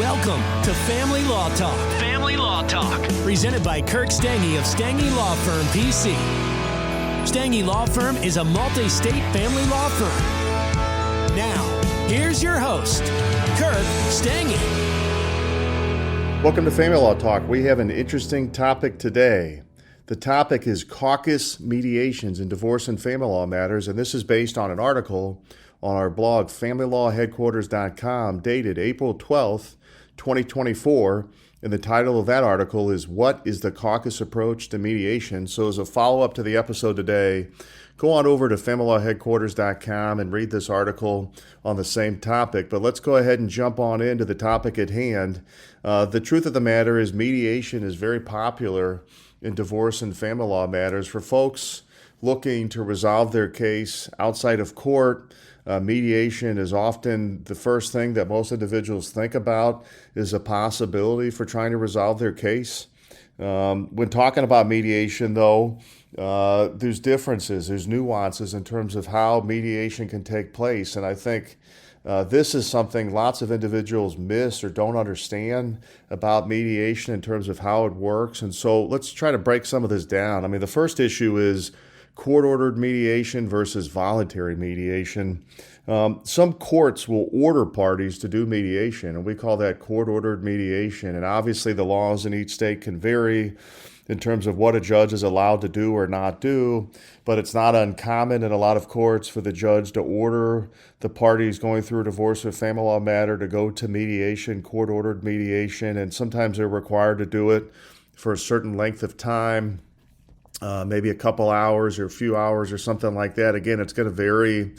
Welcome to Family Law Talk. Family Law Talk. Presented by Kirk Stange of Stange Law Firm, PC. Stange Law Firm is a multi-state family law firm. Now, here's your host, Kirk Stange. Welcome to Family Law Talk. We have an interesting topic today. The topic is Caucus mediations in divorce and family law matters, and this is based on an article on our blog, familylawheadquarters.com, dated April 12th, 2024. And the title of that article is, What is the Caucus Approach to Mediation? So as a follow-up to the episode today, go on over to familylawheadquarters.com and read this article on the same topic. But let's go ahead and jump on into the topic at hand. The truth of the matter is mediation is very popular in divorce and family law matters for folks looking to resolve their case outside of court. Mediation is often the first thing that most individuals think about is a possibility for trying to resolve their case. When talking about mediation, though, there's differences, there's nuances in terms of how mediation can take place. And I think this is something lots of individuals miss or don't understand about mediation in terms of how it works. And so let's try to break some of this down. I mean, the first issue is court-ordered mediation versus voluntary mediation. Some courts will order parties to do mediation, and we call that court-ordered mediation. And obviously the laws in each state can vary in terms of what a judge is allowed to do or not do, but it's not uncommon in a lot of courts for the judge to order the parties going through a divorce or family law matter to go to mediation, court-ordered mediation, and sometimes they're required to do it for a certain length of time. Maybe a couple hours or a few hours or something like that. Again, it's going to vary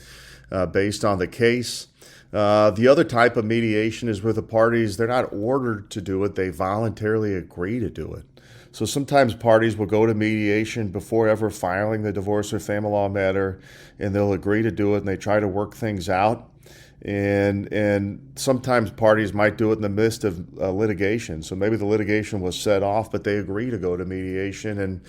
based on the case. The other type of mediation is where the parties, they're not ordered to do it, they voluntarily agree to do it. So sometimes parties will go to mediation before ever filing the divorce or family law matter, and they'll agree to do it, and they try to work things out. And sometimes parties might do it in the midst of litigation. So maybe the litigation was set off, but they agree to go to mediation. And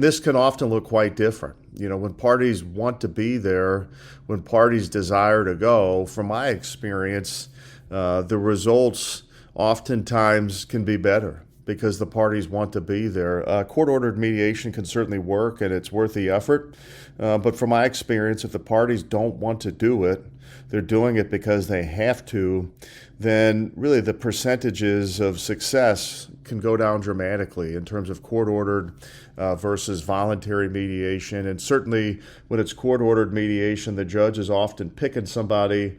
this can often look quite different. You know, when parties want to be there, when parties desire to go, from my experience, the results oftentimes can be better because the parties want to be there. Court-ordered mediation can certainly work, and it's worth the effort. But from my experience, if the parties don't want to do it, they're doing it because they have to, then really the percentages of success can go down dramatically in terms of court-ordered versus voluntary mediation. And certainly when it's court-ordered mediation, the judge is often picking somebody.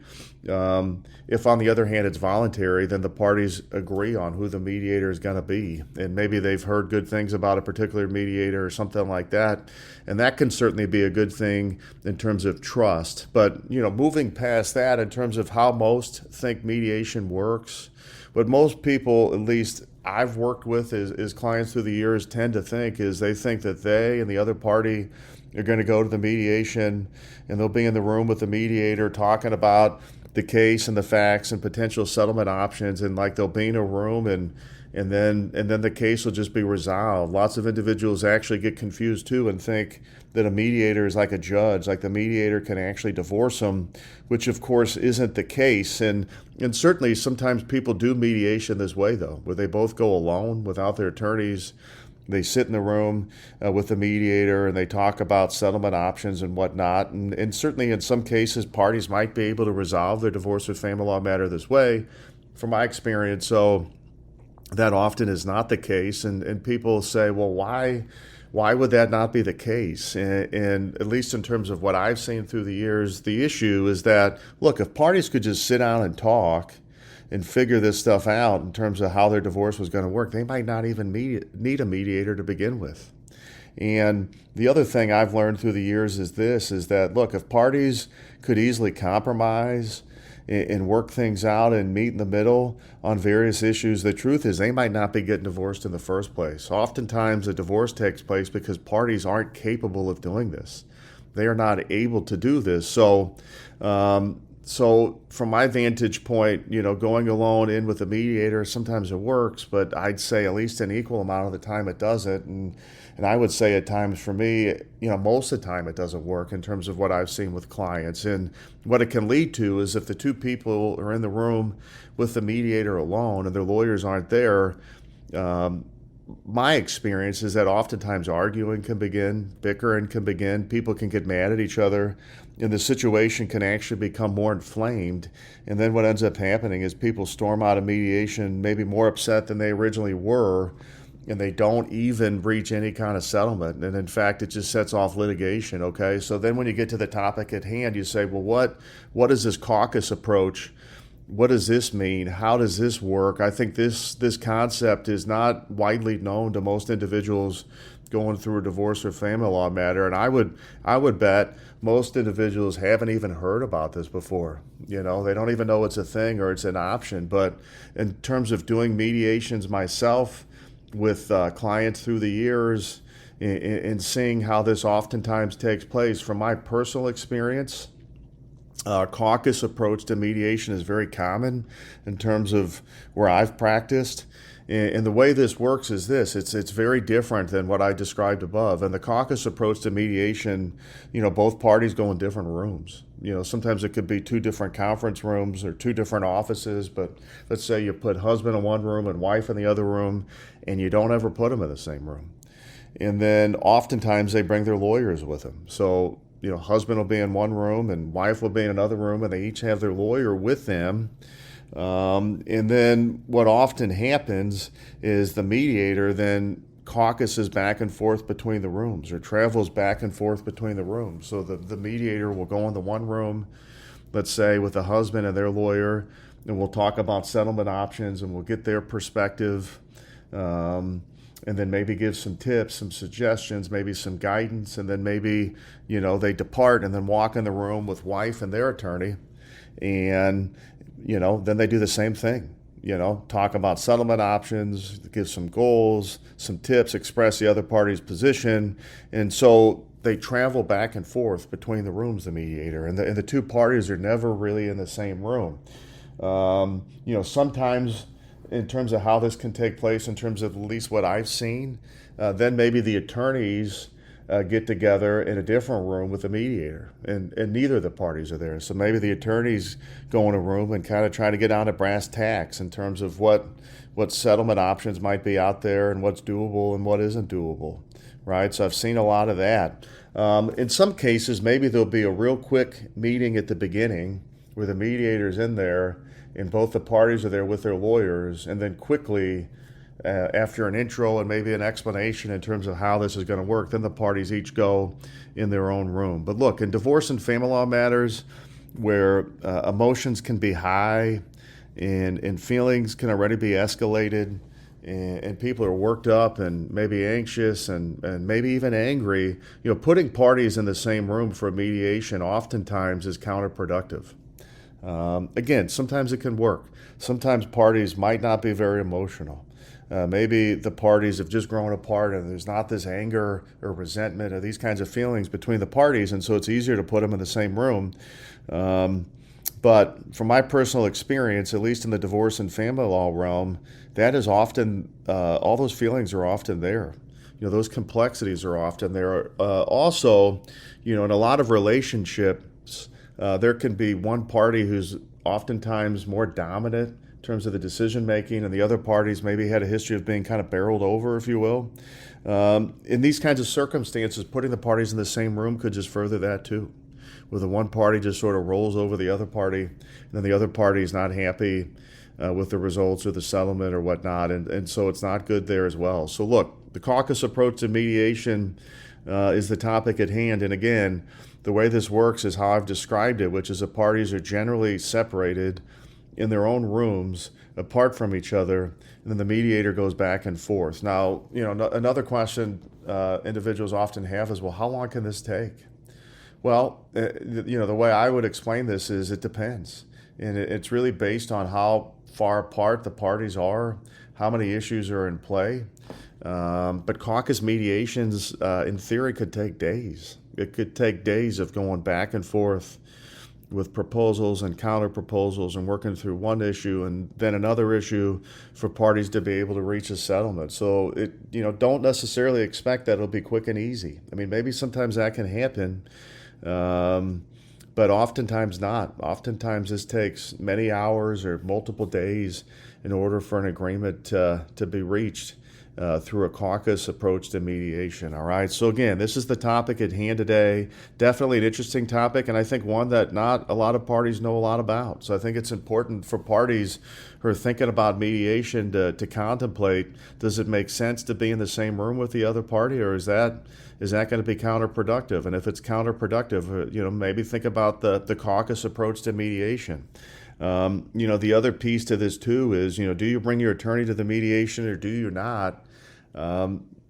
If, on the other hand, it's voluntary, then the parties agree on who the mediator is going to be. And maybe they've heard good things about a particular mediator or something like that. And that can certainly be a good thing in terms of trust. But, you know, moving past that in terms of how most think mediation works, what most people, at least I've worked with as clients through the years, tend to think is they think that they and the other party are going to go to the mediation and they'll be in the room with the mediator talking about the case and the facts and potential settlement options, and like they'll be in a room and then the case will just be resolved. Lots of individuals actually get confused too and think that a mediator is like a judge, like the mediator can actually divorce them, which of course isn't the case. And certainly sometimes people do mediation this way though, where they both go alone without their attorneys. They sit in the room with the mediator and they talk about settlement options and whatnot. And certainly in some cases, parties might be able to resolve their divorce or family law matter this way. From my experience, so that often is not the case. And people say, well, why would that not be the case? And at least in terms of what I've seen through the years, the issue is that, look, if parties could just sit down and talk and figure this stuff out in terms of how their divorce was going to work, they might not even need a mediator to begin with. And the other thing I've learned through the years is that, look, if parties could easily compromise and work things out and meet in the middle on various issues, the truth is they might not be getting divorced in the first place. Oftentimes a divorce takes place because parties aren't capable of doing this. They are not able to do this. So from my vantage point, you know, going alone in with a mediator, sometimes it works, but I'd say at least an equal amount of the time it doesn't. And I would say at times for me, most of the time it doesn't work in terms of what I've seen with clients. And what it can lead to is if the two people are in the room with the mediator alone and their lawyers aren't there, my experience is that oftentimes arguing can begin, bickering can begin, people can get mad at each other, and the situation can actually become more inflamed. And then what ends up happening is people storm out of mediation maybe more upset than they originally were, and they don't even reach any kind of settlement. And in fact, it just sets off litigation, okay? So then when you get to the topic at hand, you say, well, what is this caucus approach? What does this mean? How does this work? I think this concept is not widely known to most individuals going through a divorce or family law matter, and I would bet most individuals haven't even heard about this before. They don't even know it's a thing or it's an option. But in terms of doing mediations myself with clients through the years and seeing how this oftentimes takes place, from my personal experience, caucus approach to mediation is very common in terms of where I've practiced. And the way this works is this: it's very different than what I described above. And the caucus approach to mediation, both parties go in different rooms. Sometimes it could be two different conference rooms or two different offices, but let's say you put husband in one room and wife in the other room, and you don't ever put them in the same room. And then oftentimes they bring their lawyers with them. So husband will be in one room and wife will be in another room, and they each have their lawyer with them. And then what often happens is the mediator then caucuses back and forth between the rooms, or travels back and forth between the rooms. So the mediator will go into one room, let's say with the husband and their lawyer, and we'll talk about settlement options, and we'll get their perspective. And then maybe give some tips, some suggestions, maybe some guidance, and then maybe, they depart and then walk in the room with wife and their attorney, and, then they do the same thing, talk about settlement options, give some goals, some tips, express the other party's position. And so they travel back and forth between the rooms, the mediator, and the two parties are never really in the same room. Sometimes, in terms of how this can take place, in terms of at least what I've seen, then maybe the attorneys get together in a different room with the mediator, and neither of the parties are there. So maybe the attorneys go in a room and kind of try to get down to brass tacks in terms of what settlement options might be out there and what's doable and what isn't doable, right? So I've seen a lot of that. In some cases, maybe there'll be a real quick meeting at the beginning where the mediator's in there and both the parties are there with their lawyers, and then quickly, after an intro and maybe an explanation in terms of how this is going to work, then the parties each go in their own room. But look, in divorce and family law matters where emotions can be high and feelings can already be escalated, and people are worked up and maybe anxious and maybe even angry, putting parties in the same room for mediation oftentimes is counterproductive. Again, sometimes it can work. Sometimes parties might not be very emotional. Maybe the parties have just grown apart and there's not this anger or resentment or these kinds of feelings between the parties, and so it's easier to put them in the same room. But from my personal experience, at least in the divorce and family law realm, that is often, all those feelings are often there. Those complexities are often there. Also, in a lot of relationships, there can be one party who's oftentimes more dominant in terms of the decision making, and the other parties maybe had a history of being kind of barreled over, if you will. In these kinds of circumstances, putting the parties in the same room could just further that too, where the one party just sort of rolls over the other party, and then the other party is not happy with the results or the settlement or whatnot, and so it's not good there as well. So look, the caucus approach to mediation is the topic at hand, and again, the way this works is how I've described it, which is the parties are generally separated in their own rooms, apart from each other, and then the mediator goes back and forth. Now, another question individuals often have is, well, how long can this take? Well, the way I would explain this is it depends. And it's really based on how far apart the parties are, how many issues are in play. But caucus mediations, in theory, could take days. It could take days of going back and forth with proposals and counter proposals and working through one issue and then another issue for parties to be able to reach a settlement. So don't necessarily expect that it'll be quick and easy. I mean, maybe sometimes that can happen, but oftentimes not. Oftentimes this takes many hours or multiple days in order for an agreement to be reached through a caucus approach to mediation. All right. So again, this is the topic at hand today. Definitely an interesting topic, and I think one that not a lot of parties know a lot about. So I think it's important for parties who are thinking about mediation to contemplate, does it make sense to be in the same room with the other party, or is that going to be counterproductive? And if it's counterproductive, maybe think about the caucus approach to mediation. The other piece to this too is, do you bring your attorney to the mediation or do you not?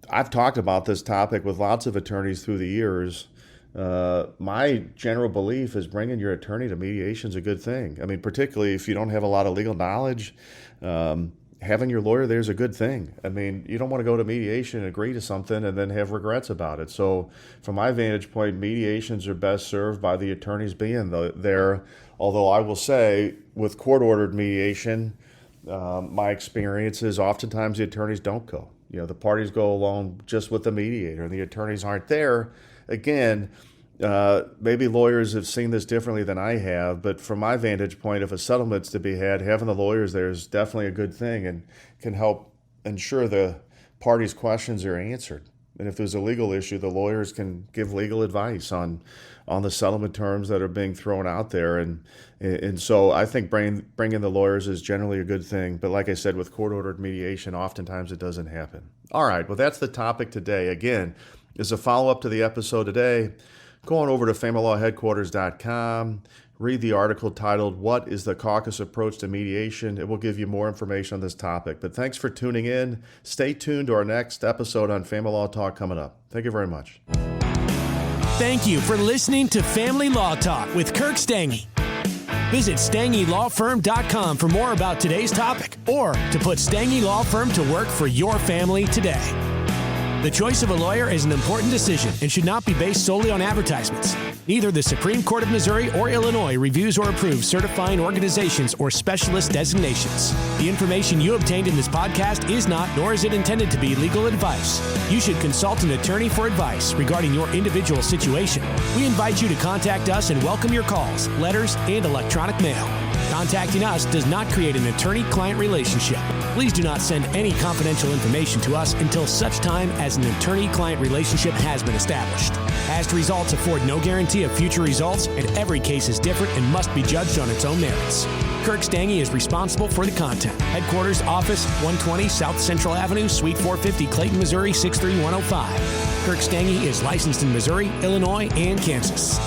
I've talked about this topic with lots of attorneys through the years. My general belief is bringing your attorney to mediation is a good thing. I mean, particularly if you don't have a lot of legal knowledge, having your lawyer there is a good thing. I mean, you don't want to go to mediation and agree to something and then have regrets about it. So from my vantage point, mediations are best served by the attorneys being there. Although I will say with court-ordered mediation, my experience is oftentimes the attorneys don't go. The parties go along just with the mediator and the attorneys aren't there. Again, maybe lawyers have seen this differently than I have, but from my vantage point, if a settlement's to be had, having the lawyers there is definitely a good thing and can help ensure the parties' questions are answered. And if there's a legal issue, the lawyers can give legal advice on the settlement terms that are being thrown out there. And so I think bringing the lawyers is generally a good thing. But like I said, with court-ordered mediation, oftentimes it doesn't happen. All right, well, that's the topic today. Again, as a follow-up to the episode today, go on over to familylawheadquarters.com. Read the article titled, "What is the Caucus Approach to Mediation?" It will give you more information on this topic. But thanks for tuning in. Stay tuned to our next episode on Family Law Talk coming up. Thank you very much. Thank you for listening to Family Law Talk with Kirk Stange. Visit StangeLawFirm.com for more about today's topic or to put Stange Law Firm to work for your family today. The choice of a lawyer is an important decision and should not be based solely on advertisements. Neither the Supreme Court of Missouri or Illinois reviews or approves certifying organizations or specialist designations. The information you obtained in this podcast is not, nor is it intended to be, legal advice. You should consult an attorney for advice regarding your individual situation. We invite you to contact us and welcome your calls, letters, and electronic mail. Contacting us does not create an attorney-client relationship. Please do not send any confidential information to us until such time as an attorney-client relationship has been established. Past results afford no guarantee of future results, and every case is different and must be judged on its own merits. Kirk Stange is responsible for the content. Headquarters, Office 120 South Central Avenue, Suite 450, Clayton, Missouri 63105. Kirk Stange is licensed in Missouri, Illinois, and Kansas.